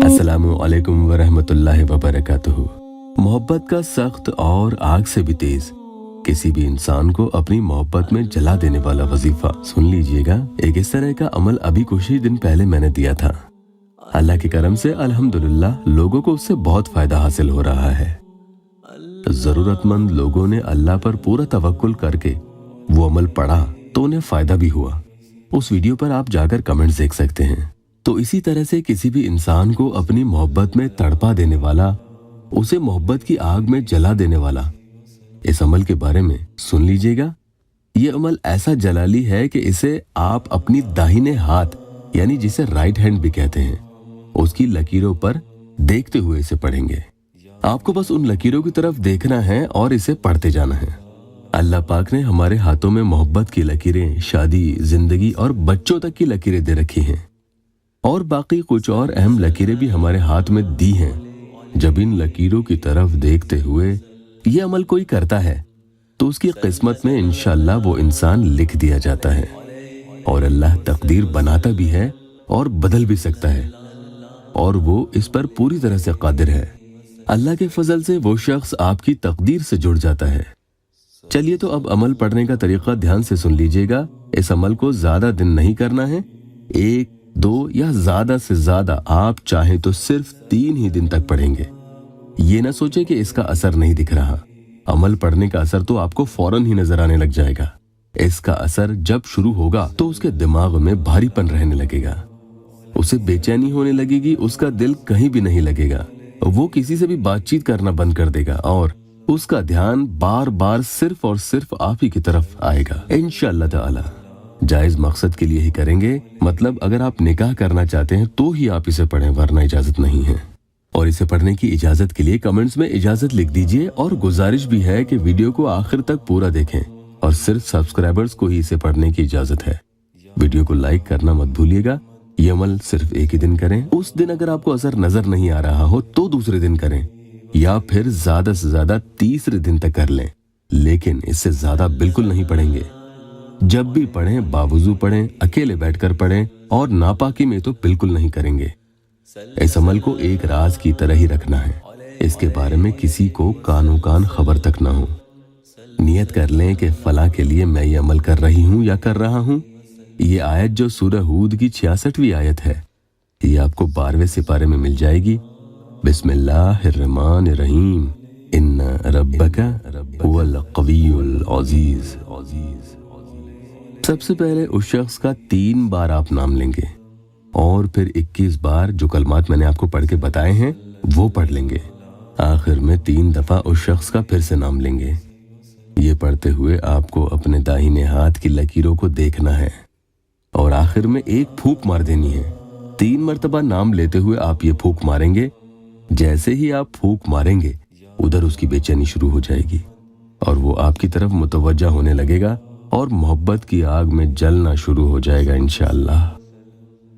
अस्सलामु अलैकुम वरहमतुल्लाहि वबरकातुहू। मोहब्बत का सख्त और आग से भी तेज किसी भी इंसान को अपनी मोहब्बत में जला देने वाला वजीफा सुन लीजिएगा। एक इस तरह का अमल अभी कुछ ही दिन पहले मैंने दिया था। अल्लाह के करम से अल्हम्दुलिल्लाह लोगों को उससे बहुत फायदा हासिल हो रहा है। जरूरतमंद लोगों ने अल्लाह पर पूरा तवक्कुल करके वो अमल पढ़ा तो उन्हें फायदा भी हुआ। उस वीडियो पर आप जाकर कमेंट्स देख सकते हैं। तो इसी तरह से किसी भी इंसान को अपनी मोहब्बत में तड़पा देने वाला, उसे मोहब्बत की आग में जला देने वाला, इस अमल के बारे में सुन लीजिएगा। ये अमल ऐसा जलाली है कि इसे आप अपनी दाहिने हाथ यानी जिसे राइट हैंड भी कहते हैं, उसकी लकीरों पर देखते हुए इसे पढ़ेंगे। आपको बस उन लकीरों की तरफ देखना है और इसे पढ़ते जाना है। अल्लाह पाक ने हमारे हाथों में मोहब्बत की लकीरें, शादी, जिंदगी और बच्चों तक की लकीरें दे रखी हैं और बाकी कुछ और अहम लकीरें भी हमारे हाथ में दी हैं। जब इन लकीरों की तरफ देखते हुए ये अमल कोई करता है तो उसकी किस्मत में इंशाअल्लाह वो इंसान लिख दिया जाता है और अल्लाह तकदीर बनाता भी है और बदल भी सकता है और वो इस पर पूरी तरह से कादिर है। अल्लाह के फजल से वो शख्स आपकी तकदीर से जुड़ जाता है। चलिए तो अब अमल पढ़ने का तरीका ध्यान से सुन लीजिएगा। इस अमल को ज्यादा दिन नहीं करना है, 1, 2 या ज्यादा से ज्यादा आप चाहें तो सिर्फ 3 ही दिन तक पढ़ेंगे। ये ना सोचे कि इसका असर नहीं दिख रहा। अमल पढ़ने का असर तो आपको फौरन ही नजर आने लग जाएगा। इसका असर जब शुरू होगा तो उसके दिमाग में भारीपन रहने लगेगा, उसे बेचैनी होने लगेगी, उसका दिल कहीं भी नहीं लगेगा, वो किसी से भी बातचीत करना बंद कर देगा और उसका ध्यान बार बार सिर्फ और सिर्फ आप ही की तरफ आएगा इंशाअल्लाह ताला। जायज मकसद के लिए ही करेंगे, मतलब अगर आप निकाह करना चाहते हैं तो ही आप इसे पढ़ें, वरना इजाजत नहीं है। और इसे पढ़ने की इजाजत के लिए कमेंट्स में इजाजत लिख दीजिए और गुजारिश भी है कि वीडियो को आखिर तक पूरा देखें और सिर्फ सब्सक्राइबर्स को ही इसे पढ़ने की इजाजत है। वीडियो को लाइक करना मत भूलिएगा। ये अमल सिर्फ एक ही दिन करें। उस दिन अगर आपको असर नजर नहीं आ रहा हो तो दूसरे दिन करें या फिर ज्यादा से ज्यादा तीसरे दिन तक कर लें, लेकिन इससे ज्यादा बिल्कुल नहीं पढ़ेंगे। जब भी पढ़ें बावुजू पढ़ें, अकेले बैठकर पढ़ें और नापाकी में तो बिल्कुल नहीं करेंगे। इस अमल को एक राज की तरह ही रखना है। इसके बारे में किसी को कानो कान खबर तक ना हो। नियत कर लें कि फला के लिए मैं ये अमल कर रही हूँ या कर रहा हूँ। ये आयत जो सूरह हूद की 66वीं आयत है, ये आपको 12वें सिपारे में मिल जाएगी। बिस्मिल्लाहिर्रहमानिर्रहीम, इन्ना रब्बका हुवल क़वियुल अज़ीज़। सबसे पहले उस शख्स का 3 बार आप नाम लेंगे और फिर 21 बार जो कलमात मैंने आपको पढ़ के बताए हैं वो पढ़ लेंगे। आखिर में 3 दफा उस शख्स का फिर से नाम लेंगे। ये पढ़ते हुए आपको अपने दाहिने हाथ की लकीरों को देखना है और आखिर में एक फूंक मार देनी है। 3 मरतबा नाम लेते हुए आप ये फूंक मारेंगे। जैसे ही आप फूंक मारेंगे उधर उसकी बेचैनी शुरू हो जाएगी और वो आपकी तरफ मुतवज्जा होने लगेगा और मोहब्बत की आग में जलना शुरू हो जाएगा इंशाअल्लाह।